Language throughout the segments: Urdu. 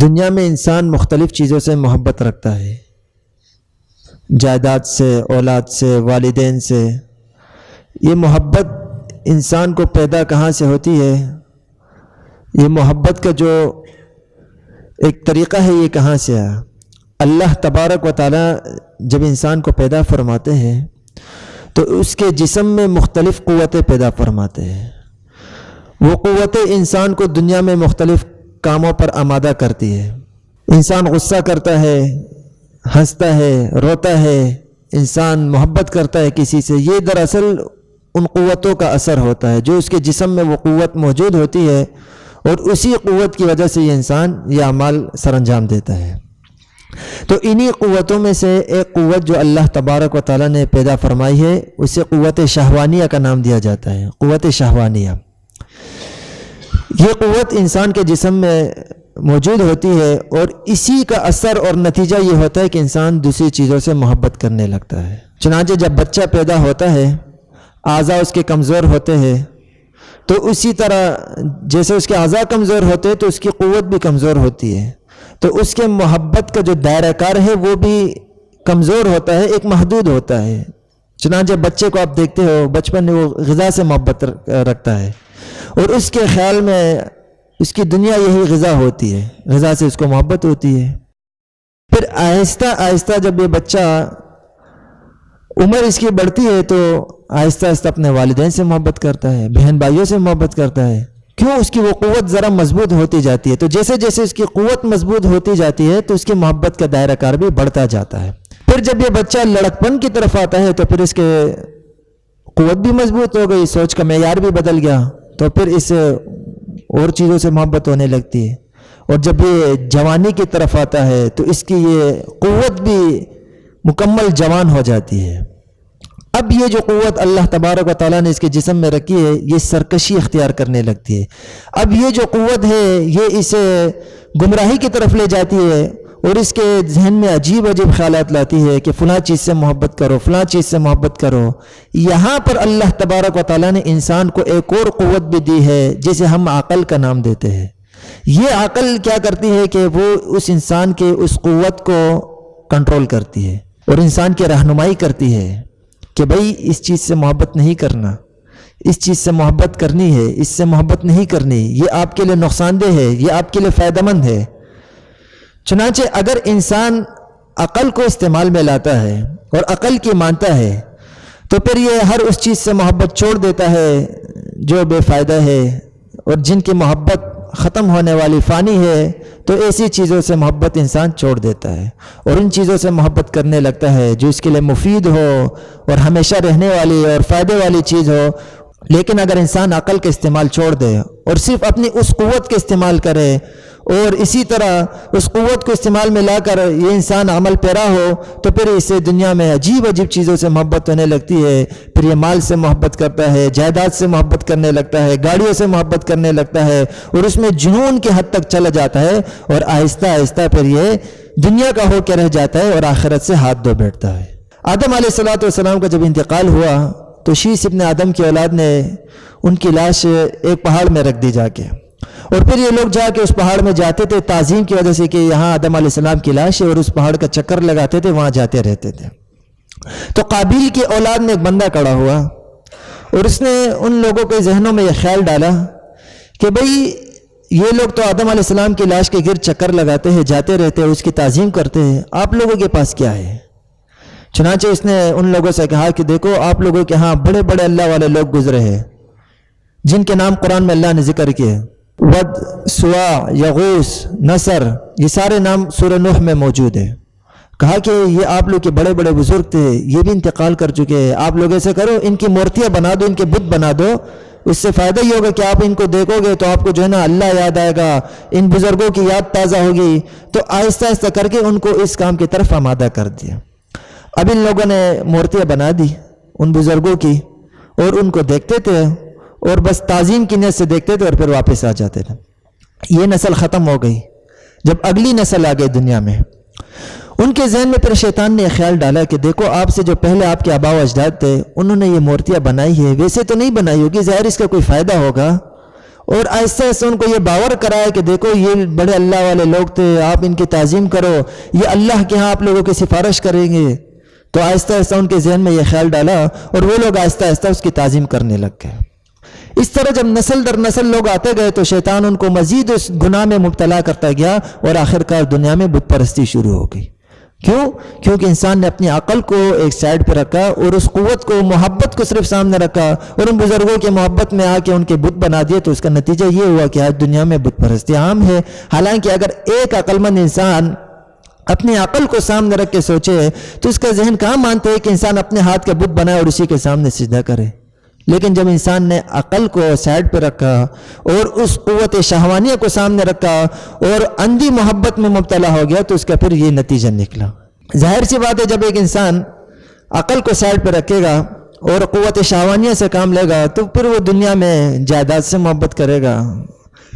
دنیا میں انسان مختلف چیزوں سے محبت رکھتا ہے، جائیداد سے، اولاد سے، والدین سے۔ یہ محبت انسان کو پیدا کہاں سے ہوتی ہے؟ یہ محبت کا جو ایک طریقہ ہے یہ کہاں سے آیا؟ اللہ تبارک و تعالی جب انسان کو پیدا فرماتے ہیں تو اس کے جسم میں مختلف قوتیں پیدا فرماتے ہیں۔ وہ قوتیں انسان کو دنیا میں مختلف کاموں پر آمادہ کرتی ہے۔ انسان غصہ کرتا ہے، ہنستا ہے، روتا ہے، انسان محبت کرتا ہے کسی سے، یہ دراصل ان قوتوں کا اثر ہوتا ہے جو اس کے جسم میں وہ قوت موجود ہوتی ہے، اور اسی قوت کی وجہ سے یہ انسان یہ اعمال سر انجام دیتا ہے۔ تو انہی قوتوں میں سے ایک قوت جو اللہ تبارک و تعالیٰ نے پیدا فرمائی ہے اسے قوت شہوانیہ کا نام دیا جاتا ہے۔ قوت شہوانیہ، یہ قوت انسان کے جسم میں موجود ہوتی ہے، اور اسی کا اثر اور نتیجہ یہ ہوتا ہے کہ انسان دوسری چیزوں سے محبت کرنے لگتا ہے۔ چنانچہ جب بچہ پیدا ہوتا ہے، اعضاء اس کے کمزور ہوتے ہیں، تو اسی طرح جیسے اس کے اعضاء کمزور ہوتے ہیں تو اس کی قوت بھی کمزور ہوتی ہے، تو اس کے محبت کا جو دائرہ کار ہے وہ بھی کمزور ہوتا ہے، ایک محدود ہوتا ہے۔ چنانچہ بچے کو آپ دیکھتے ہو، بچپن میں وہ غذا سے محبت رکھتا ہے، اور اس کے خیال میں اس کی دنیا یہی غذا ہوتی ہے، غذا سے اس کو محبت ہوتی ہے۔ پھر آہستہ آہستہ جب یہ بچہ عمر اس کی بڑھتی ہے تو آہستہ آہستہ اپنے والدین سے محبت کرتا ہے، بہن بھائیوں سے محبت کرتا ہے۔ کیوں؟ اس کی وہ قوت ذرا مضبوط ہوتی جاتی ہے، تو جیسے جیسے اس کی قوت مضبوط ہوتی جاتی ہے تو اس کی محبت کا دائرہ کار بھی بڑھتا جاتا ہے۔ پھر جب یہ بچہ لڑکپن کی طرف آتا ہے تو پھر اس کے قوت بھی مضبوط ہو گئی، سوچ کا معیار بھی بدل گیا، تو پھر اس اور چیزوں سے محبت ہونے لگتی ہے۔ اور جب یہ جوانی کی طرف آتا ہے تو اس کی یہ قوت بھی مکمل جوان ہو جاتی ہے۔ اب یہ جو قوت اللہ تبارک و تعالیٰ نے اس کے جسم میں رکھی ہے یہ سرکشی اختیار کرنے لگتی ہے۔ اب یہ جو قوت ہے یہ اسے گمراہی کی طرف لے جاتی ہے، اور اس کے ذہن میں عجیب عجیب خیالات لاتی ہے کہ فلاں چیز سے محبت کرو، فلاں چیز سے محبت کرو۔ یہاں پر اللہ تبارک و تعالیٰ نے انسان کو ایک اور قوت بھی دی ہے جسے ہم عقل کا نام دیتے ہیں۔ یہ عقل کیا کرتی ہے کہ وہ اس انسان کے اس قوت کو کنٹرول کرتی ہے اور انسان کی رہنمائی کرتی ہے کہ بھئی اس چیز سے محبت نہیں کرنا، اس چیز سے محبت کرنی ہے، اس سے محبت نہیں کرنی، یہ آپ کے لیے نقصان دہ ہے، یہ آپ کے لیے فائدہ مند ہے۔ چنانچہ اگر انسان عقل کو استعمال میں لاتا ہے اور عقل کی مانتا ہے تو پھر یہ ہر اس چیز سے محبت چھوڑ دیتا ہے جو بے فائدہ ہے اور جن کی محبت ختم ہونے والی فانی ہے، تو ایسی چیزوں سے محبت انسان چھوڑ دیتا ہے اور ان چیزوں سے محبت کرنے لگتا ہے جو اس کے لیے مفید ہو اور ہمیشہ رہنے والی اور فائدے والی چیز ہو۔ لیکن اگر انسان عقل کا استعمال چھوڑ دے اور صرف اپنی اس قوت کا استعمال کرے اور اسی طرح اس قوت کو استعمال میں لا کر یہ انسان عمل پیرا ہو، تو پھر اسے دنیا میں عجیب عجیب چیزوں سے محبت ہونے لگتی ہے۔ پھر یہ مال سے محبت کرتا ہے، جائیداد سے محبت کرنے لگتا ہے، گاڑیوں سے محبت کرنے لگتا ہے، اور اس میں جنون کی حد تک چلا جاتا ہے، اور آہستہ آہستہ پھر یہ دنیا کا ہو کے رہ جاتا ہے اور آخرت سے ہاتھ دھو بیٹھتا ہے۔ آدم علیہ السلام کا جب انتقال ہوا تو شیث ابن آدم کی اولاد نے ان کی لاش ایک پہاڑ میں رکھ دی جا کے، اور پھر یہ لوگ جا کے اس پہاڑ میں جاتے تھے تعظیم کی وجہ سے کہ یہاں آدم علیہ السلام کی لاش ہے، اور اس پہاڑ کا چکر لگاتے تھے، وہاں جاتے رہتے تھے۔ تو قابیل کی اولاد میں ایک بندہ کھڑا ہوا اور اس نے ان لوگوں کے ذہنوں میں یہ خیال ڈالا کہ بھئی یہ لوگ تو آدم علیہ السلام کی لاش کے گرد چکر لگاتے ہیں، جاتے رہتے ہیں، اس کی تعظیم کرتے ہیں، آپ لوگوں کے پاس کیا ہے؟ چنانچہ اس نے ان لوگوں سے کہا کہ دیکھو آپ لوگوں کے ہاں بڑے بڑے اللہ والے لوگ گزرے ہیں جن کے نام قرآن میں اللہ نے ذکر کیے، ود، سوا، یغوث، نصر، یہ سارے نام سورہ نوح میں موجود ہیں۔ کہا کہ یہ آپ لوگ کے بڑے بڑے بزرگ تھے، یہ بھی انتقال کر چکے ہیں، آپ لوگ ایسے کرو ان کی مورتیاں بنا دو، ان کے بت بنا دو، اس سے فائدہ یہ ہوگا کہ آپ ان کو دیکھو گے تو آپ کو جو ہے نا اللہ یاد آئے گا، ان بزرگوں کی یاد تازہ ہوگی۔ تو آہستہ آہستہ کر کے ان کو اس کام کی طرف آمادہ کر دیا۔ اب ان لوگوں نے مورتیاں بنا دی ان بزرگوں کی، اور ان کو دیکھتے تھے اور بس تعظیم کی نیت سے دیکھتے تھے اور پھر واپس آ جاتے تھے۔ یہ نسل ختم ہو گئی۔ جب اگلی نسل آ گئی دنیا میں، ان کے ذہن میں پھر شیطان نے خیال ڈالا کہ دیکھو آپ سے جو پہلے آپ کے آباء و اجداد تھے انہوں نے یہ مورتیاں بنائی ہے، ویسے تو نہیں بنائی ہوگی، ظاہر اس کا کوئی فائدہ ہوگا، اور آہستہ آہستہ ان کو یہ باور کرایا کہ دیکھو یہ بڑے اللہ والے لوگ تھے، آپ ان کی تعظیم کرو، یہ اللہ کے ہاں آپ لوگوں کی سفارش کریں گے. تو آہستہ آہستہ ان کے ذہن میں یہ خیال ڈالا اور وہ لوگ آہستہ آہستہ اس کی تعظیم کرنے لگ گئے. اس طرح جب نسل در نسل لوگ آتے گئے تو شیطان ان کو مزید اس گناہ میں مبتلا کرتا گیا اور آخرکار دنیا میں بت پرستی شروع ہو گئی. کیوں؟ کیونکہ انسان نے اپنی عقل کو ایک سائڈ پہ رکھا اور اس قوت کو، محبت کو صرف سامنے رکھا اور ان بزرگوں کے محبت میں آ کے ان کے بت بنا دیے. تو اس کا نتیجہ یہ ہوا کہ آج دنیا میں بت پرستی عام ہے. حالانکہ اگر ایک عقل مند انسان اپنی عقل کو سامنے رکھ کے سوچے تو اس کا ذہن کہاں مانتے ہے کہ انسان اپنے ہاتھ کا بت بنائے اور اسی کے سامنے سجدہ کرے. لیکن جب انسان نے عقل کو سائڈ پہ رکھا اور اس قوت شہوانیہ کو سامنے رکھا اور اندھی محبت میں مبتلا ہو گیا تو اس کا پھر یہ نتیجہ نکلا. ظاہر سی بات ہے جب ایک انسان عقل کو سائڈ پہ رکھے گا اور قوت شہوانیہ سے کام لے گا تو پھر وہ دنیا میں جائیداد سے محبت کرے گا،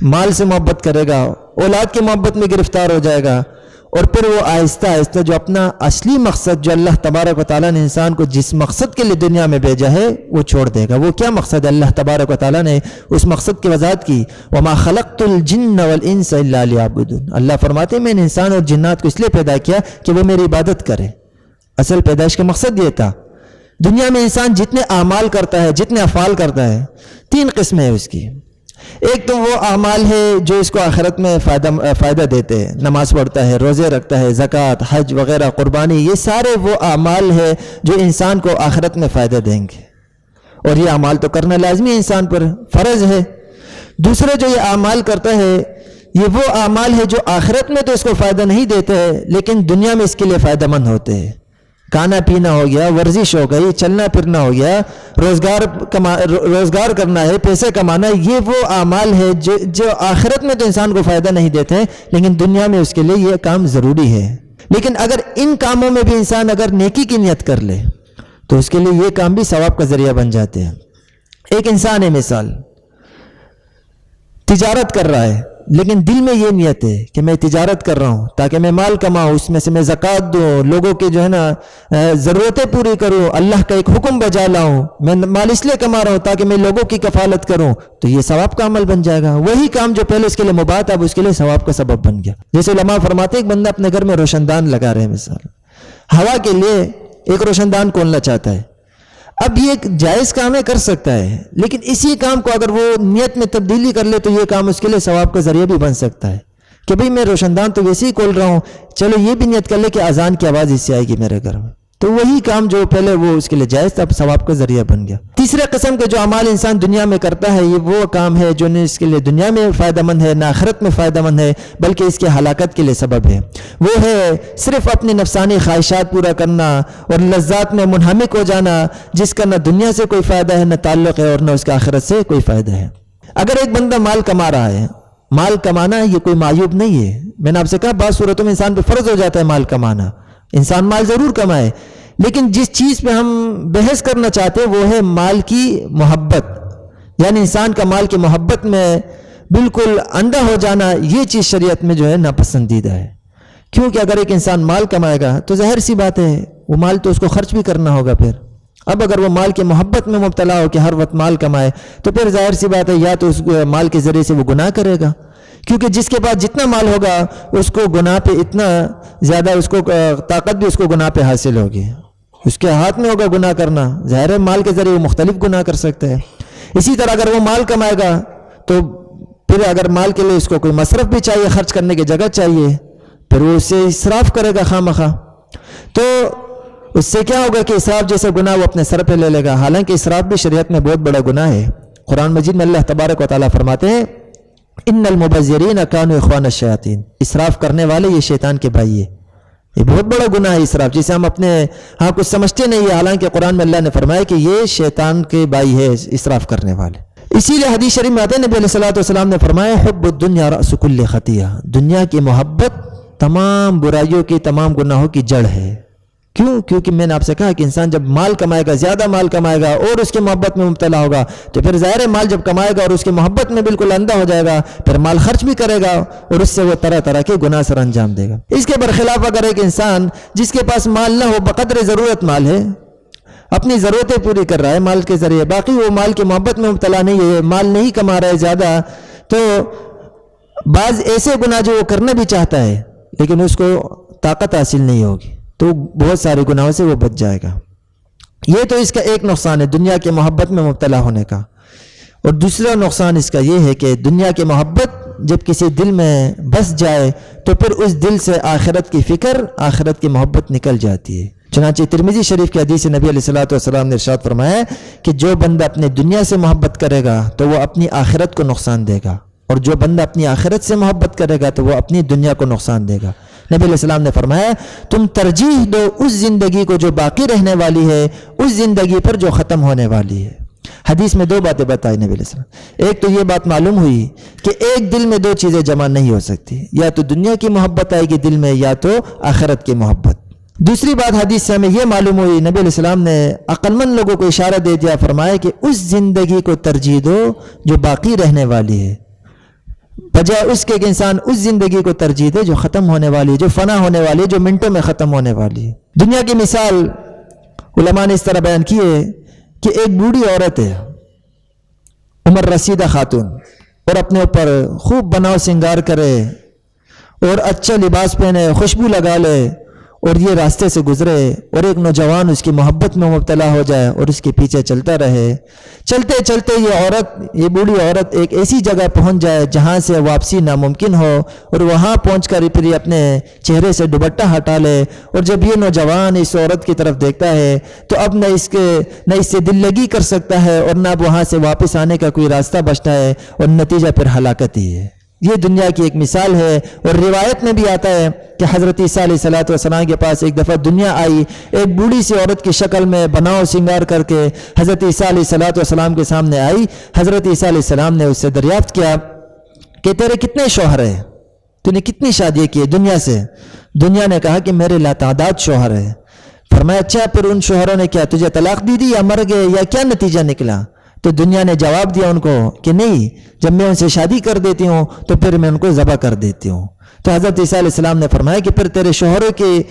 مال سے محبت کرے گا، اولاد کی محبت میں گرفتار ہو جائے گا اور پھر وہ آہستہ آہستہ جو اپنا اصلی مقصد جو اللہ تبارک و تعالیٰ نے انسان کو جس مقصد کے لیے دنیا میں بھیجا ہے وہ چھوڑ دے گا. وہ کیا مقصد ہے؟ اللہ تبارک و تعالیٰ نے اس مقصد کی وضاحت کی. وَمَا خَلَقْتُ الْجِنَّ وَالْإِنسَ إِلَّا لِيَعْبُدُونَ. اللہ فرماتے ہیں میں نے انسان اور جنات کو اس لیے پیدا کیا کہ وہ میری عبادت کرے. اصل پیدائش کا مقصد یہ تھا. دنیا میں انسان جتنے اعمال کرتا ہے، جتنے افعال کرتا ہے، 3 قسمیں ہیں اس کی. ایک تو وہ اعمال ہے جو اس کو آخرت میں فائدہ دیتے ہیں. نماز پڑھتا ہے، روزے رکھتا ہے، زکوٰۃ، حج وغیرہ، قربانی، یہ سارے وہ اعمال ہے جو انسان کو آخرت میں فائدہ دیں گے اور یہ اعمال تو کرنا لازمی ہے، انسان پر فرض ہے. دوسرے جو یہ اعمال کرتا ہے یہ وہ اعمال ہے جو آخرت میں تو اس کو فائدہ نہیں دیتے لیکن دنیا میں اس کے لیے فائدہ مند ہوتے ہیں. کھانا پینا ہو گیا، ورزش ہو گئی، چلنا پھرنا ہو گیا، روزگار کرنا ہے، پیسے کمانا، یہ وہ اعمال ہے جو آخرت میں تو انسان کو فائدہ نہیں دیتے لیکن دنیا میں اس کے لیے یہ کام ضروری ہے. لیکن اگر ان کاموں میں بھی انسان اگر نیکی کی نیت کر لے تو اس کے لیے یہ کام بھی ثواب کا ذریعہ بن جاتے ہیں. ایک انسان ہے، مثال تجارت کر رہا ہے لیکن دل میں یہ نیت ہے کہ میں تجارت کر رہا ہوں تاکہ میں مال کماؤں، اس میں سے میں زکوٰۃ دوں، لوگوں کی جو ہے نا ضرورتیں پوری کروں، اللہ کا ایک حکم بجا لاؤں، میں مال اس لیے کما رہا ہوں تاکہ میں لوگوں کی کفالت کروں، تو یہ ثواب کا عمل بن جائے گا. وہی کام جو پہلے اس کے لیے مباح تھا اب اس کے لیے ثواب کا سبب بن گیا. جیسے علماء فرماتے ہیں ایک بندہ اپنے گھر میں روشن دان لگا رہے ہیں، مثال ہوا کے لیے ایک روشن دان کھولنا چاہتا ہے. اب یہ ایک جائز کام ہے، کر سکتا ہے، لیکن اسی کام کو اگر وہ نیت میں تبدیلی کر لے تو یہ کام اس کے لیے ثواب کا ذریعہ بھی بن سکتا ہے کہ بھئی میں روشن دان تو ویسے ہی کھول رہا ہوں، چلو یہ بھی نیت کر لے کہ اذان کی آواز اس سے آئے گی میرے گھر میں، تو وہی کام جو پہلے وہ اس کے لیے جائز تھا اب ثواب کا ذریعہ بن گیا. تیسرے قسم کے جو اعمال انسان دنیا میں کرتا ہے یہ وہ کام ہے جو نہ اس کے لیے دنیا میں فائدہ مند ہے نہ آخرت میں فائدہ مند ہے بلکہ اس کے ہلاکت کے لیے سبب ہے. وہ ہے صرف اپنی نفسانی خواہشات پورا کرنا اور لذات میں منہمک ہو جانا جس کا نہ دنیا سے کوئی فائدہ ہے نہ تعلق ہے اور نہ اس کا آخرت سے کوئی فائدہ ہے. اگر ایک بندہ مال کما رہا ہے، مال کمانا یہ کوئی معیوب نہیں ہے. میں نے آپ سے کہا بعض صورتوں میں انسان پہ فرض ہو جاتا ہے مال کمانا، انسان مال ضرور کمائے، لیکن جس چیز پہ ہم بحث کرنا چاہتے ہیں وہ ہے مال کی محبت، یعنی انسان کا مال کی محبت میں بالکل اندھا ہو جانا، یہ چیز شریعت میں جو ہے ناپسندیدہ ہے. کیونکہ اگر ایک انسان مال کمائے گا تو ظاہر سی بات ہے وہ مال تو اس کو خرچ بھی کرنا ہوگا. پھر اب اگر وہ مال کی محبت میں مبتلا ہو کہ ہر وقت مال کمائے تو پھر ظاہر سی بات ہے یا تو اس مال کے ذریعے سے وہ گناہ کرے گا، کیونکہ جس کے پاس جتنا مال ہوگا اس کو گناہ پہ اتنا زیادہ اس کو طاقت بھی اس کو گناہ پہ حاصل ہوگی، اس کے ہاتھ میں ہوگا گناہ کرنا. ظاہر ہے مال کے ذریعے وہ مختلف گناہ کر سکتا ہے. اسی طرح اگر وہ مال کمائے گا تو پھر اگر مال کے لیے اس کو کوئی مصرف بھی چاہیے، خرچ کرنے کی جگہ چاہیے، پھر وہ اسے اسراف کرے گا خواہ مخواہ. تو اس سے کیا ہوگا کہ اسراف جیسے گناہ وہ اپنے سر پہ لے لے گا. حالانکہ اسراف بھی شریعت میں بہت بڑا گناہ ہے. قرآن مجید میں اللہ تبارک و تعالیٰ فرماتے ہیں ان المبذرین کانوا اخوان الشیاطین، اسراف کرنے والے یہ شیطان کے بھائی ہے. یہ بہت بڑا گناہ ہے اسراف، جسے ہم اپنے ہاں کچھ سمجھتے نہیں ہے، حالانکہ قرآن میں اللہ نے فرمایا کہ یہ شیطان کے بھائی ہے اسراف کرنے والے. اسی لیے حدیث شریف میں آتے ہیں نبی علیہ الصلوۃ والسلام نے فرمایا حب الدنیا رأس کل خطیہ، دنیا کی محبت تمام برائیوں کی، تمام گناہوں کی جڑ ہے. کیوں؟ کیونکہ میں نے آپ سے کہا کہ انسان جب مال کمائے گا، زیادہ مال کمائے گا اور اس کی محبت میں مبتلا ہوگا تو پھر ظاہر مال جب کمائے گا اور اس کی محبت میں بالکل اندھا ہو جائے گا، پھر مال خرچ بھی کرے گا اور اس سے وہ طرح طرح کے گناہ سر انجام دے گا. اس کے برخلاف اگر ایک انسان جس کے پاس مال نہ ہو، بقدر ضرورت مال ہے، اپنی ضرورتیں پوری کر رہا ہے مال کے ذریعے، باقی وہ مال کی محبت میں مبتلا نہیں ہے، مال نہیں کما رہا ہے زیادہ، تو بعض ایسے گناہ جو وہ کرنا بھی چاہتا ہے لیکن اس کو طاقت حاصل نہیں ہوگی تو بہت سارے گناہوں سے وہ بچ جائے گا۔ یہ تو اس کا ایک نقصان ہے دنیا کی محبت میں مبتلا ہونے کا۔ اور دوسرا نقصان اس کا یہ ہے کہ دنیا کی محبت جب کسی دل میں بس جائے تو پھر اس دل سے آخرت کی فکر، آخرت کی محبت نکل جاتی ہے۔ چنانچہ ترمذی شریف کی حدیث نبی علیہ الصلوۃ والسلام نے ارشاد فرمایا کہ جو بندہ اپنے دنیا سے محبت کرے گا تو وہ اپنی آخرت کو نقصان دے گا، اور جو بندہ اپنی آخرت سے محبت کرے گا تو وہ اپنی دنیا کو نقصان دے گا۔ نبی علیہ السلام نے فرمایا تم ترجیح دو اس زندگی کو جو باقی رہنے والی ہے اس زندگی پر جو ختم ہونے والی ہے۔ حدیث میں دو باتیں بتائی نبی علیہ السلام۔ ایک تو یہ بات معلوم ہوئی کہ ایک دل میں دو چیزیں جمع نہیں ہو سکتی، یا تو دنیا کی محبت آئے گی دل میں یا تو آخرت کی محبت۔ دوسری بات حدیث سے ہمیں یہ معلوم ہوئی، نبی علیہ السلام نے عقل مند لوگوں کو اشارہ دے دیا، فرمایا کہ اس زندگی کو ترجیح دو جو باقی رہنے والی ہے، بجائے اس کے کہ انسان اس زندگی کو ترجیح دے جو ختم ہونے والی ہے، جو فنا ہونے والی ہے، جو منٹوں میں ختم ہونے والی ہے۔ دنیا کی مثال علماء نے اس طرح بیان کی ہے کہ ایک بوڑھی عورت ہے، عمر رسیدہ خاتون، اور اپنے اوپر خوب بناؤ سنگار کرے اور اچھا لباس پہنے، خوشبو لگا لے، اور یہ راستے سے گزرے اور ایک نوجوان اس کی محبت میں مبتلا ہو جائے اور اس کے پیچھے چلتا رہے، چلتے چلتے یہ بوڑھی عورت ایک ایسی جگہ پہنچ جائے جہاں سے واپسی ناممکن ہو، اور وہاں پہنچ کر پھر اپنے چہرے سے دوپٹہ ہٹا لے، اور جب یہ نوجوان اس عورت کی طرف دیکھتا ہے تو اب نہ اس سے دل لگی کر سکتا ہے اور نہ اب وہاں سے واپس آنے کا کوئی راستہ بچتا ہے، اور نتیجہ پھر ہلاکت ہی ہے۔ یہ دنیا کی ایک مثال ہے۔ اور روایت میں بھی آتا ہے کہ حضرت عیسیٰ علیہ السلام کے پاس ایک دفعہ دنیا آئی، ایک بوڑھی سی عورت کی شکل میں بناؤ سنگار کر کے حضرت عیسیٰ علیہ السلام کے سامنے آئی۔ حضرت عیسیٰ علیہ السلام نے اس سے دریافت کیا کہ تیرے کتنے شوہر ہیں، تو نے کتنی شادیاں کی دنیا سے؟ دنیا نے کہا کہ میرے لاتعداد شوہر ہیں۔ فرمایا اچھا پھر ان شوہروں نے کیا تجھے طلاق دی یا مر گئے یا کیا نتیجہ نکلا؟ تو دنیا نے جواب دیا ان کو کہ نہیں، جب میں ان سے شادی کر دیتی ہوں تو پھر میں ان کو ذبح کر دیتی ہوں۔ تو حضرت عیسیٰ علیہ السلام نے فرمایا کہ پھر تیرے شوہروں کی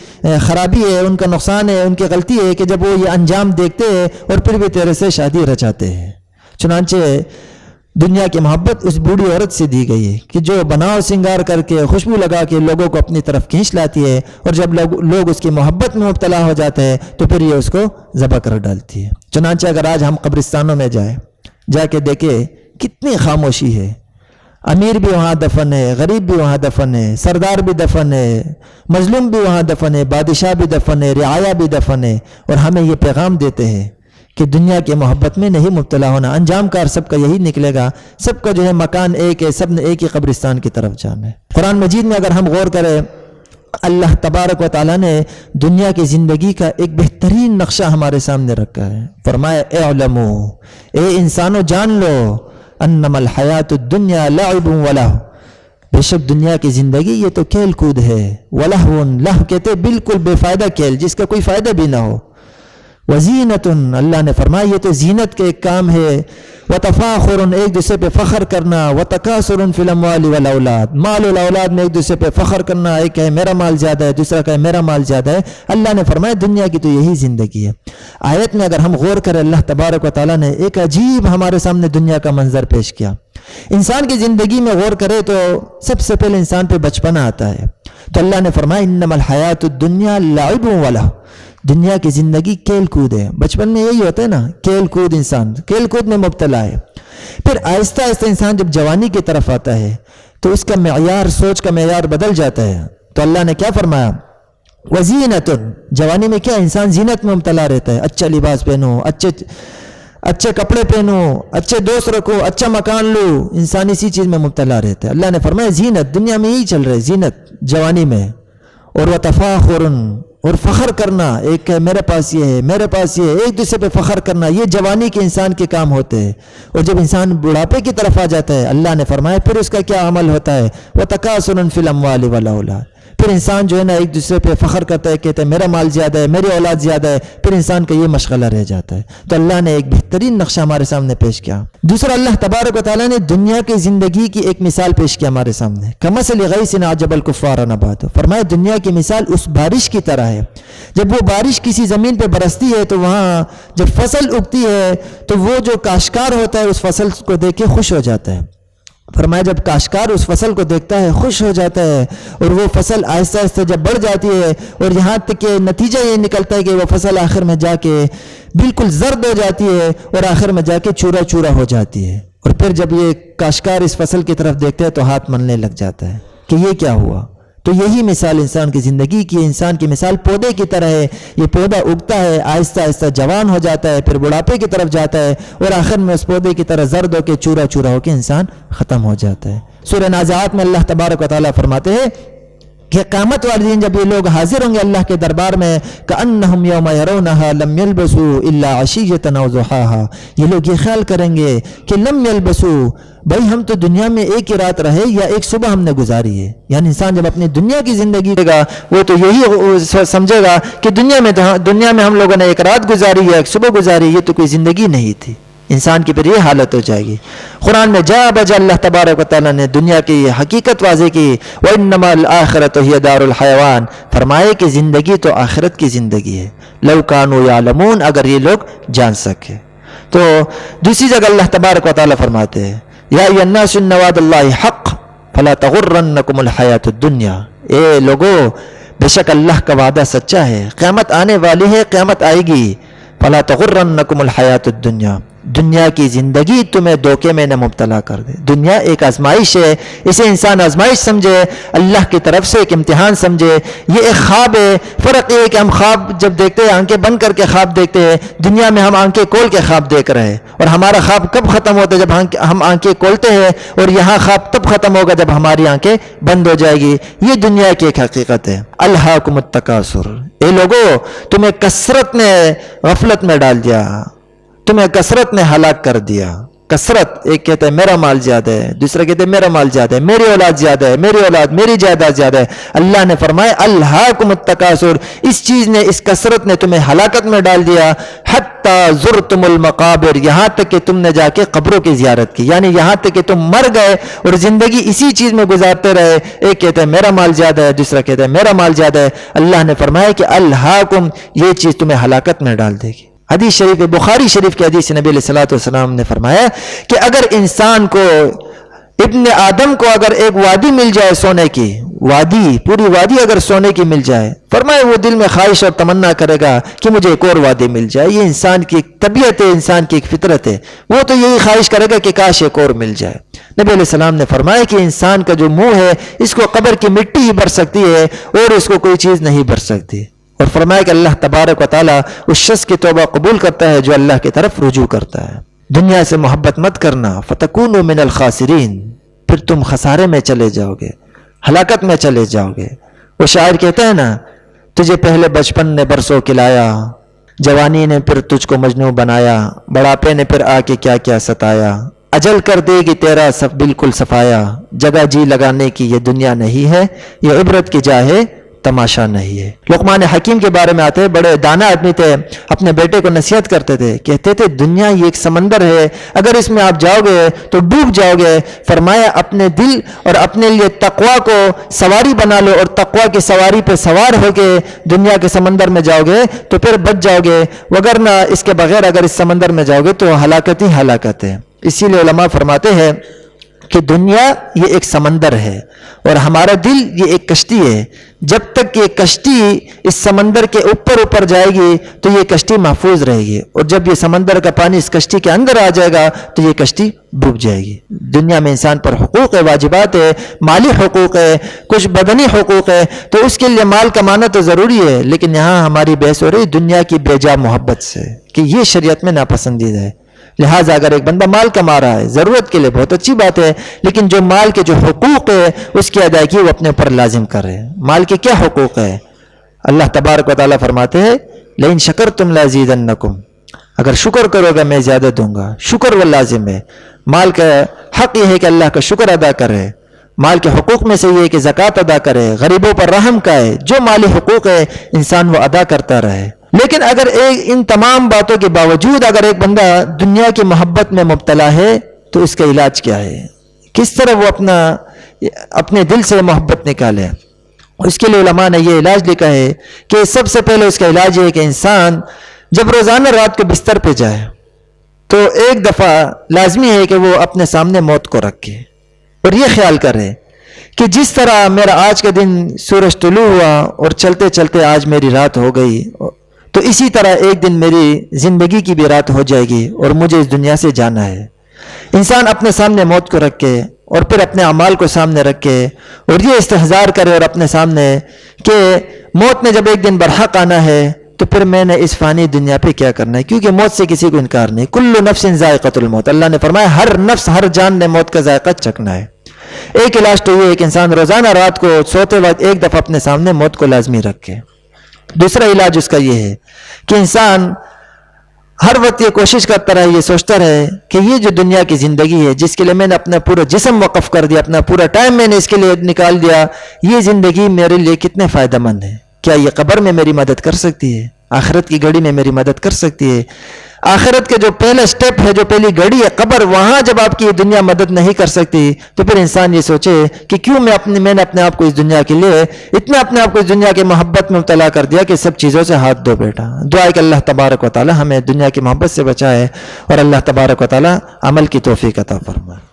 خرابی ہے، ان کا نقصان ہے، ان کی غلطی ہے کہ جب وہ یہ انجام دیکھتے ہیں اور پھر بھی تیرے سے شادی رچاتے ہیں۔ چنانچہ دنیا کی محبت اس بوڑھی عورت سے دی گئی ہے کہ جو بناؤ سنگار کر کے خوشبو لگا کے لوگوں کو اپنی طرف کھینچ لاتی ہے، اور جب لوگ اس کی محبت میں مبتلا ہو جاتے ہیں تو پھر یہ اس کو ذبح کر ڈالتی ہے۔ چنانچہ اگر آج ہم قبرستانوں میں جا کے دیکھیں کتنی خاموشی ہے، امیر بھی وہاں دفن ہے، غریب بھی وہاں دفن ہے، سردار بھی دفن ہے، مظلوم بھی وہاں دفن ہے، بادشاہ بھی دفن ہے، رعایا بھی دفن ہے، اور ہمیں یہ پیغام دیتے ہیں کہ دنیا کے محبت میں نہیں مبتلا ہونا، انجام کار سب کا یہی نکلے گا، سب کا جو ہے مکان ایک ہے، سب نے ایک ہی قبرستان کی طرف جانا ہے۔ قرآن مجید میں اگر ہم غور کریں، اللہ تبارک و تعالیٰ نے دنیا کی زندگی کا ایک بہترین نقشہ ہمارے سامنے رکھا ہے۔ فرمایا اعلموا، اے انسانو جان لو، انما الحیات الدنیا لعب ولہو، بے شک دنیا کی زندگی یہ تو کھیل کود ہے، ولہو، لہو کہتے بالکل بے فائدہ کھیل جس کا کوئی فائدہ بھی نہ ہو، وزینت، اللہ نے فرمایا یہ تو زینت کے ایک کام ہے، وتفاخر، ایک دوسرے پہ فخر کرنا، وتکاثر فی الاموال والاولاد، مال و اولاد میں ایک دوسرے پہ فخر کرنا، ایک کہے میرا مال زیادہ ہے، دوسرا کہے میرا مال زیادہ ہے۔ اللہ نے فرمایا دنیا کی تو یہی زندگی ہے۔ آیت میں اگر ہم غور کریں اللہ تبارک و تعالیٰ نے ایک عجیب ہمارے سامنے دنیا کا منظر پیش کیا۔ انسان کی زندگی میں غور کرے تو سب سے پہلے انسان پہ بچپنا آتا ہے، تو اللہ نے فرمایا انما الحیات الدنیا لعب ولہو، دنیا کی زندگی کھیل کود ہے۔ بچپن میں یہی ہوتا ہے نا، کھیل کود، انسان کھیل کود میں مبتلا ہے۔ پھر آہستہ آہستہ انسان جب جوانی کی طرف آتا ہے تو اس کا معیار، سوچ کا معیار بدل جاتا ہے۔ تو اللہ نے کیا فرمایا؟ وزینت، جوانی میں کیا انسان زینت میں مبتلا رہتا ہے، اچھا لباس پہنو، اچھے کپڑے پہنو، اچھے دوست رکھو، اچھا مکان لو، انسان اسی چیز میں مبتلا رہتا ہے۔ اللہ نے فرمایا زینت، دنیا میں یہی چل رہا ہے، زینت جوانی میں، اور وتفاخر، اور فخر کرنا، ایک ہے میرے پاس یہ ہے، میرے پاس یہ ہے، ایک دوسرے پہ فخر کرنا، یہ جوانی کے انسان کے کام ہوتے ہیں۔ اور جب انسان بڑھاپے کی طرف آ جاتا ہے اللہ نے فرمایا پھر اس کا کیا عمل ہوتا ہے؟ وتکاثر فی الاموال والاولاد، پھر انسان جو ہے نا ایک دوسرے پہ فخر کرتا ہے، کہتا ہے میرا مال زیادہ ہے، میری اولاد زیادہ ہے، پھر انسان کا یہ مشغلہ رہ جاتا ہے۔ تو اللہ نے ایک بہترین نقشہ ہمارے سامنے پیش کیا۔ دوسرا، اللہ تبارک و تعالیٰ نے دنیا کی زندگی کی ایک مثال پیش کیا ہمارے سامنے، کمثل غیث اعجب الکفار نباتہ، فرمایا دنیا کی مثال اس بارش کی طرح ہے۔ جب وہ بارش کسی زمین پہ برستی ہے تو وہاں جب فصل اگتی ہے تو وہ جو کاشتکار ہوتا ہے اس فصل کو دیکھ کے خوش ہو جاتا ہے۔ فرمایا جب کاشتکار اس فصل کو دیکھتا ہے خوش ہو جاتا ہے، اور وہ فصل آہستہ آہستہ جب بڑھ جاتی ہے اور یہاں تک کہ نتیجہ یہ نکلتا ہے کہ وہ فصل آخر میں جا کے بالکل زرد ہو جاتی ہے اور آخر میں جا کے چورا چورا ہو جاتی ہے، اور پھر جب یہ کاشتکار اس فصل کی طرف دیکھتا ہے تو ہاتھ ملنے لگ جاتا ہے کہ یہ کیا ہوا۔ تو یہی مثال انسان کی زندگی کی، انسان کی مثال پودے کی طرح ہے۔ یہ پودا اگتا ہے، آہستہ آہستہ جوان ہو جاتا ہے، پھر بڑھاپے کی طرف جاتا ہے، اور آخر میں اس پودے کی طرح زرد ہو کے چورا چورا ہو کے انسان ختم ہو جاتا ہے۔ سورہ نازعات میں اللہ تبارک و تعالیٰ فرماتے ہیں کہ قیامت والے دن جب یہ لوگ حاضر ہوں گے اللہ کے دربار میں، کأنہم یوم یرونہا لم یلبسوا الا عشیۃ او ضحاہا، یہ لوگ یہ خیال کریں گے کہ لم یلبسوا، بھائی ہم تو دنیا میں ایک ہی رات رہے یا ایک صبح ہم نے گزاری ہے۔ یعنی انسان جب اپنی دنیا کی زندگی دے گا وہ تو یہی سمجھے گا کہ دنیا میں ہم لوگوں نے ایک رات گزاری یا ایک صبح گزاری، یہ تو کوئی زندگی نہیں تھی۔ انسان کی پھر یہ حالت ہو جائے گی۔ قرآن میں جا بجا اللہ تبارک و تعالیٰ نے دنیا کی یہ حقیقت واضح کی، وَإِنَّمَا الْآخِرَةُ هِيَ دَارُ الْحَيَوَانِ، فرمائے کہ زندگی تو آخرت کی زندگی ہے، لَوْ كَانُوا يَعْلَمُونَ، اگر یہ لوگ جان سکے۔ تو دوسری جگہ اللہ تبارک و تعالیٰ فرماتے ہیں یا ایھا الناس ان وعد اللہ حق فلا تغرنکم الحیات الدنیا، اے لوگو بے شک اللہ کا وعدہ سچا ہے، قیامت آنے والی ہے، قیامت آئے گی، فلا تغرنکم الحیات الدنیا، دنیا کی زندگی تمہیں دھوکے میں نہ مبتلا کر دے۔ دنیا ایک آزمائش ہے، اسے انسان آزمائش سمجھے، اللہ کی طرف سے ایک امتحان سمجھے۔ یہ ایک خواب ہے، فرق یہ ہے کہ ہم خواب جب دیکھتے ہیں آنکھیں بند کر کے خواب دیکھتے ہیں، دنیا میں ہم آنکھیں کھول کے خواب دیکھ رہے ہیں، اور ہمارا خواب کب ختم ہوتا ہے جب ہم آنکھیں کھولتے ہیں، اور یہاں خواب تب ختم ہوگا جب ہماری آنکھیں بند ہو جائے گی۔ یہ دنیا کی ایک حقیقت ہے۔ الہاکم التکاثر، اے لوگو تمہیں کثرت نے غفلت میں ڈال دیا، تمہیں کثرت نے ہلاک کر دیا۔ کثرت، ایک کہتا ہے میرا مال زیادہ ہے، دوسرا کہتے ہے میرا مال زیادہ ہے، میری اولاد زیادہ ہے، میری اولاد، میری جائیداد زیادہ ہے۔ اللہ نے فرمایا الہاکم التکاثر، اس چیز نے، اس کثرت نے تمہیں ہلاکت میں ڈال دیا، حتی زرتم المقابر، یہاں تک کہ تم نے جا کے قبروں کی زیارت کی، یعنی یہاں تک کہ تم مر گئے اور زندگی اسی چیز میں گزارتے رہے۔ ایک کہتا ہے میرا مال زیادہ ہے، دوسرا کہتا ہے میرا مال زیادہ ہے۔ اللہ نے فرمایا کہ الہاکم، یہ چیز تمہیں ہلاکت میں ڈال دے گی۔ حدیث شریف، بخاری شریف کی حدیث، نبی علیہ الصلوۃ والسلام نے فرمایا کہ اگر انسان کو، ابن آدم کو اگر ایک وادی مل جائے سونے کی، وادی، پوری وادی اگر سونے کی مل جائے، فرمایا وہ دل میں خواہش اور تمنا کرے گا کہ مجھے ایک اور وادی مل جائے۔ یہ انسان کی ایک طبیعت ہے، انسان کی ایک فطرت ہے، وہ تو یہی خواہش کرے گا کہ کاش ایک اور مل جائے۔ نبی علیہ السلام نے فرمایا کہ انسان کا جو منہ ہے اس کو قبر کی مٹی ہی بھر سکتی ہے اور اس کو کوئی چیز نہیں بھر سکتی، اور فرمایا کہ اللہ تبارک و تعالیٰ اس شخص کی توبہ قبول کرتا ہے جو اللہ کی طرف رجوع کرتا ہے۔ دنیا سے محبت مت کرنا، فتکونوا من الخاسرین، پھر تم خسارے میں چلے جاؤ گے، ہلاکت میں چلے جاؤ گے۔ وہ شاعر کہتا ہے نا، تجھے پہلے بچپن نے برسوں کھلایا، جوانی نے پھر تجھ کو مجنوں بنایا، بڑھاپے نے پھر آ کے کیا کیا ستایا، اجل کر دے گی تیرا سب بالکل صفایا، جگہ جی لگانے کی یہ دنیا نہیں ہے، یہ عبرت کی جا ہے تماشا نہیں ہے۔ لقمان حکیم کے بارے میں آتے ہیں، بڑے دانا آدمی تھے، اپنے بیٹے کو نصیحت کرتے تھے، کہتے تھے دنیا یہ ایک سمندر ہے، اگر اس میں آپ جاؤ گے تو ڈوب جاؤ گے۔ فرمایا اپنے دل اور اپنے لیے تقوی کو سواری بنا لو، اور تقوی کی سواری پہ سوار ہو کے دنیا کے سمندر میں جاؤ گے تو پھر بچ جاؤ گے، وگرنہ اس کے بغیر اگر اس سمندر میں جاؤ گے تو ہلاکت ہی ہلاکت ہے۔ اسی لیے علماء فرماتے ہیں کہ دنیا یہ ایک سمندر ہے اور ہمارا دل یہ ایک کشتی ہے۔ جب تک یہ کشتی اس سمندر کے اوپر جائے گی تو یہ کشتی محفوظ رہے گی، اور جب یہ سمندر کا پانی اس کشتی کے اندر آ جائے گا تو یہ کشتی ڈوب جائے گی۔ دنیا میں انسان پر حقوق ہے، واجبات ہے، مالی حقوق ہے، کچھ بدنی حقوق ہے، تو اس کے لیے مال کمانا تو ضروری ہے، لیکن یہاں ہماری بحث ہو رہی دنیا کی بے جا محبت سے کہ یہ شریعت میں ناپسندیدہ ہے۔ لہٰذا اگر ایک بندہ مال کما رہا ہے ضرورت کے لیے بہت اچھی بات ہے، لیکن جو مال کے جو حقوق ہے اس کی ادائیگی وہ اپنے اوپر لازم کر رہے ہیں۔ مال کے کیا حقوق ہے؟ اللہ تبارک و تعالیٰ فرماتے ہیں لئن شکرتم لازیدنکم، اگر شکر کرو گا میں زیادہ دوں گا۔ شکر وہ لازم ہے، مال کا حق یہ ہے کہ اللہ کا شکر ادا کرے، مال کے حقوق میں سے یہ ہے کہ زکوٰۃ ادا کرے، غریبوں پر رحم کرے، جو مالی حقوق ہے انسان وہ ادا کرتا رہے۔ لیکن اگر ان تمام باتوں کے باوجود اگر ایک بندہ دنیا کی محبت میں مبتلا ہے تو اس کا علاج کیا ہے؟ کس طرح وہ اپنے دل سے محبت نکالے؟ اس کے لیے علماء نے یہ علاج لکھا ہے کہ سب سے پہلے اس کا علاج یہ ہے کہ انسان جب روزانہ رات کو بستر پہ جائے تو ایک دفعہ لازمی ہے کہ وہ اپنے سامنے موت کو رکھے اور یہ خیال کرے کہ جس طرح میرا آج کا دن سورج طلوع ہوا اور چلتے چلتے آج میری رات ہو گئی، تو اسی طرح ایک دن میری زندگی کی بھی رات ہو جائے گی اور مجھے اس دنیا سے جانا ہے۔ انسان اپنے سامنے موت کو رکھے اور پھر اپنے اعمال کو سامنے رکھے اور یہ استحضار کرے اور اپنے سامنے کہ موت نے جب ایک دن برحق آنا ہے تو پھر میں نے اس فانی دنیا پہ کیا کرنا ہے، کیونکہ موت سے کسی کو انکار نہیں۔ کل نفس ذائقۃ الموت، اللہ نے فرمایا ہر نفس ہر جان نے موت کا ذائقہ چکھنا ہے۔ ایک علاج تو یہ ہے کہ انسان روزانہ رات کو سوتے وقت ایک دفعہ اپنے سامنے موت کو لازمی رکھے۔ دوسرا علاج اس کا یہ ہے کہ انسان ہر وقت یہ کوشش کرتا رہے، یہ سوچتا رہے کہ یہ جو دنیا کی زندگی ہے جس کے لیے میں نے اپنا پورا جسم وقف کر دیا، اپنا پورا ٹائم میں نے اس کے لیے نکال دیا، یہ زندگی میرے لیے کتنے فائدہ مند ہے؟ کیا یہ قبر میں میری مدد کر سکتی ہے؟ آخرت کی گھڑی میں میری مدد کر سکتی ہے؟ آخرت کے جو پہلا سٹیپ ہے، جو پہلی گھڑی ہے قبر، وہاں جب آپ کی یہ دنیا مدد نہیں کر سکتی تو پھر انسان یہ سوچے کہ کیوں میں نے اپنے آپ کو اس دنیا کے لیے اتنا اپنے آپ کو اس دنیا کے محبت میں مبتلا کر دیا کہ سب چیزوں سے ہاتھ دھو بیٹھا۔ دعا ہے کہ اللہ تبارک و تعالی ہمیں دنیا کی محبت سے بچائے اور اللہ تبارک و تعالی عمل کی توفیق عطا فرمائے۔